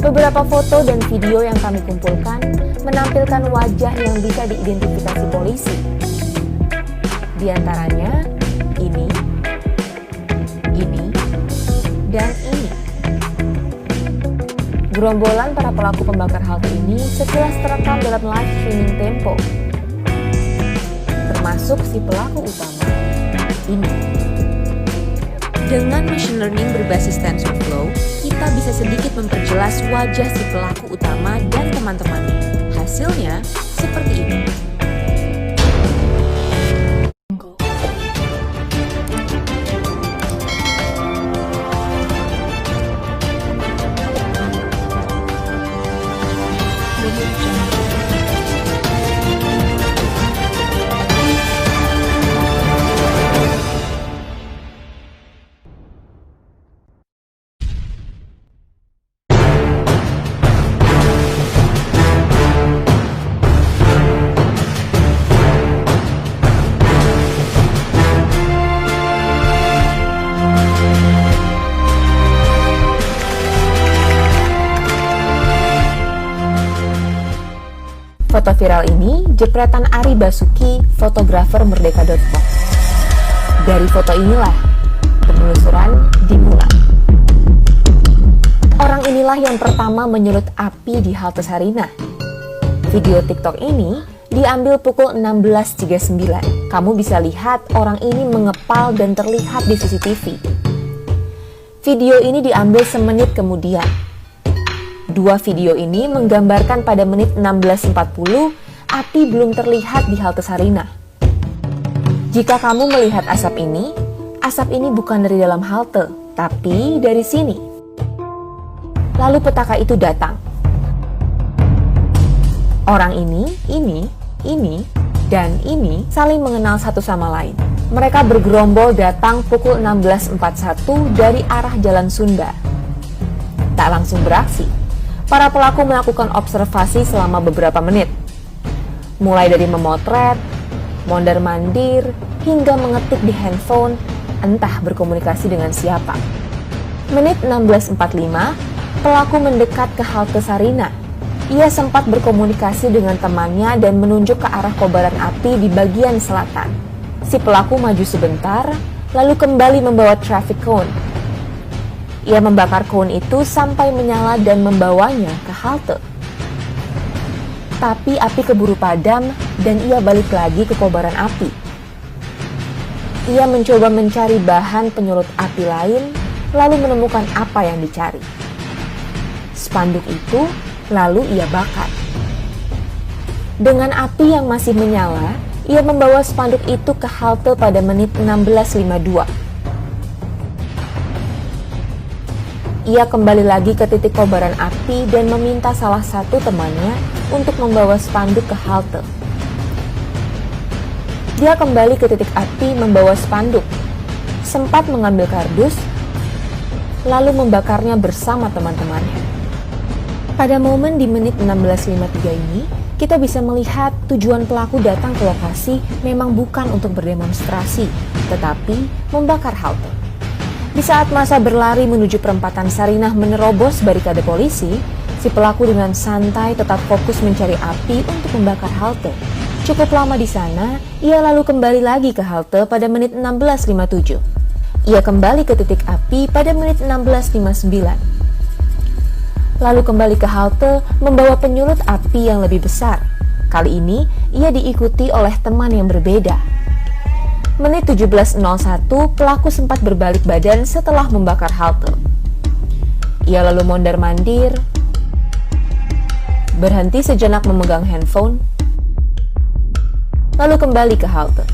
Beberapa foto dan video yang kami kumpulkan menampilkan wajah yang bisa diidentifikasi polisi. Di antaranya ini, dan ini. Gerombolan para pelaku pembakar halte ini sekilas terekam dalam live streaming Tempo, termasuk si pelaku utama ini. Dengan machine learning berbasis TensorFlow, kita bisa sedikit memperjelas wajah si pelaku utama dan teman-temannya. Hasilnya seperti ini. Foto viral ini jepretan Ari Basuki, fotografer merdeka.com. Dari foto inilah penelusuran dimulai. Orang inilah yang pertama menyulut api di halte Sarinah. Video TikTok ini diambil pukul 16.39. Kamu bisa lihat orang ini mengepal dan terlihat di CCTV. Video ini diambil semenit kemudian. Dua video ini menggambarkan pada menit 16.40 api belum terlihat di halte Sarinah. Jika kamu melihat asap ini bukan dari dalam halte, tapi dari sini. Lalu petaka itu datang. Orang ini, dan ini saling mengenal satu sama lain. Mereka bergerombol datang pukul 16.41 dari arah Jalan Sunda. Tak langsung beraksi. Para pelaku melakukan observasi selama beberapa menit. Mulai dari memotret, mondar-mandir, hingga mengetik di handphone, entah berkomunikasi dengan siapa. Menit 16.45, pelaku mendekat ke halte Sarinah. Ia sempat berkomunikasi dengan temannya dan menunjuk ke arah kobaran api di bagian selatan. Si pelaku maju sebentar, lalu kembali membawa traffic cone. Ia membakar cone itu sampai menyala dan membawanya ke halte. Tapi api keburu padam dan ia balik lagi ke kobaran api. Ia mencoba mencari bahan penyulut api lain, lalu menemukan apa yang dicari. Spanduk itu lalu ia bakar. Dengan api yang masih menyala, ia membawa spanduk itu ke halte pada menit 16.52. Ia kembali lagi ke titik kobaran api dan meminta salah satu temannya untuk membawa spanduk ke halte. Dia kembali ke titik api membawa spanduk, sempat mengambil kardus, lalu membakarnya bersama teman-temannya. Pada momen di menit 16.53 ini, kita bisa melihat tujuan pelaku datang ke lokasi memang bukan untuk berdemonstrasi, tetapi membakar halte. Di saat masa berlari menuju perempatan Sarinah menerobos barikade polisi, si pelaku dengan santai tetap fokus mencari api untuk membakar halte. Cukup lama di sana, ia lalu kembali lagi ke halte pada menit 16.57. Ia kembali ke titik api pada menit 16.59. Lalu kembali ke halte membawa penyulut api yang lebih besar. Kali ini, ia diikuti oleh teman yang berbeda. Menit 17.01, pelaku sempat berbalik badan setelah membakar halte. Ia lalu mondar-mandir, berhenti sejenak memegang handphone, lalu kembali ke halte.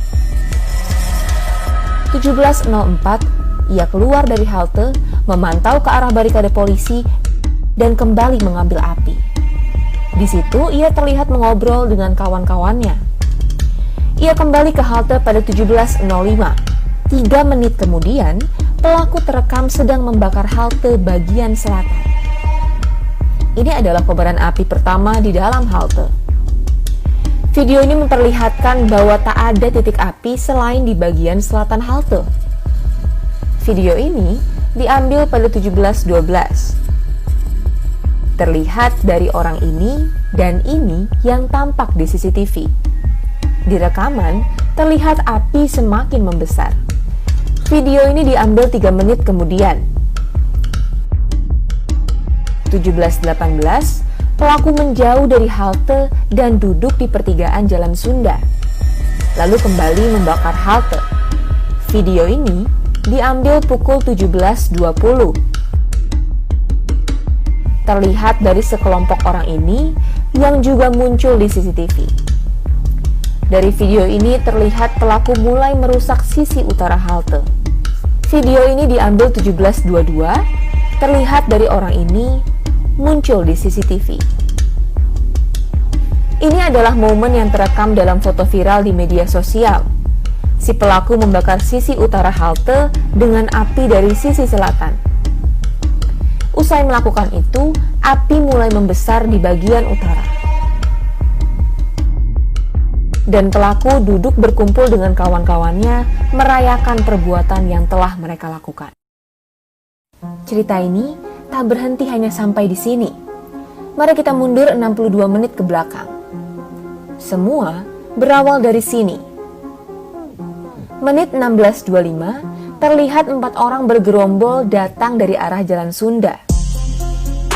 17.04, ia keluar dari halte, memantau ke arah barikade polisi, dan kembali mengambil api. Di situ, ia terlihat mengobrol dengan kawan-kawannya. Ia kembali ke halte pada 17.05. 3 menit kemudian, pelaku terekam sedang membakar halte bagian selatan. Ini adalah kobaran api pertama di dalam halte. Video ini memperlihatkan bahwa tak ada titik api selain di bagian selatan halte. Video ini diambil pada 17.12. Terlihat dari orang ini dan ini yang tampak di CCTV. Di rekaman, terlihat api semakin membesar. Video ini diambil 3 menit kemudian. 17.18, pelaku menjauh dari halte dan duduk di pertigaan Jalan Sunda, lalu kembali membakar halte. Video ini diambil pukul 17.20. Terlihat dari sekelompok orang ini yang juga muncul di CCTV. Dari video ini terlihat pelaku mulai merusak sisi utara halte. Video ini diambil 17.22, terlihat dari orang ini muncul di CCTV. Ini adalah momen yang terekam dalam foto viral di media sosial. Si pelaku membakar sisi utara halte dengan api dari sisi selatan. Usai melakukan itu, api mulai membesar di bagian utara. Dan pelaku duduk berkumpul dengan kawan-kawannya merayakan perbuatan yang telah mereka lakukan. Cerita ini tak berhenti hanya sampai di sini. Mari kita mundur 62 menit ke belakang. Semua berawal dari sini. Menit 16.25, terlihat 4 orang bergerombol datang dari arah Jalan Sunda.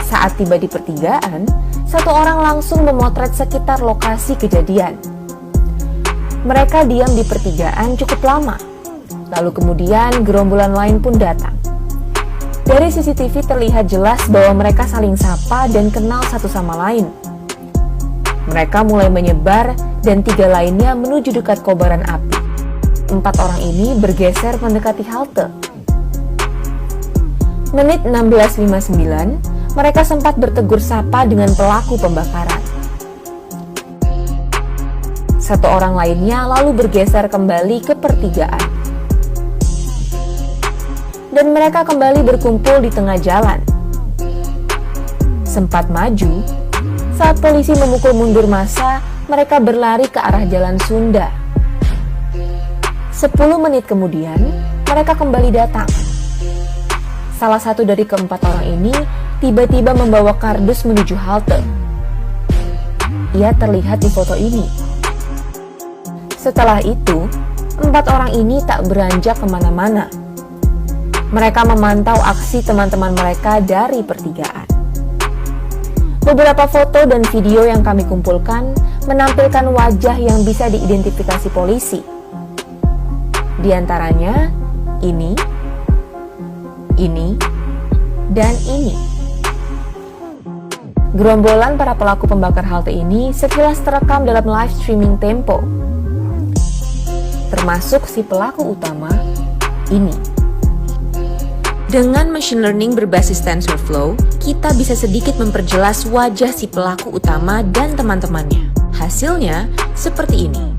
Saat tiba di pertigaan, 1 orang langsung memotret sekitar lokasi kejadian. Mereka diam di pertigaan cukup lama. Lalu kemudian gerombolan lain pun datang. Dari CCTV terlihat jelas bahwa mereka saling sapa dan kenal satu sama lain. Mereka mulai menyebar dan 3 lainnya menuju dekat kobaran api. 4 orang ini bergeser mendekati halte. Menit 16.59, mereka sempat bertegur sapa dengan pelaku pembakaran. 1 orang lainnya lalu bergeser kembali ke pertigaan. Dan mereka kembali berkumpul di tengah jalan. Sempat maju, saat polisi memukul mundur massa, mereka berlari ke arah Jalan Sunda. 10 menit kemudian, mereka kembali datang. Salah satu dari keempat orang ini tiba-tiba membawa kardus menuju halte. Ia terlihat di foto ini. Setelah itu, 4 orang ini tak beranjak kemana-mana. Mereka memantau aksi teman-teman mereka dari pertigaan. Beberapa foto dan video yang kami kumpulkan menampilkan wajah yang bisa diidentifikasi polisi. Di antaranya, ini, dan ini. Gerombolan para pelaku pembakar halte ini sekilas terekam dalam live streaming Tempo. Termasuk si pelaku utama, ini. Dengan machine learning berbasis TensorFlow, kita bisa sedikit memperjelas wajah si pelaku utama dan teman-temannya. Hasilnya seperti ini.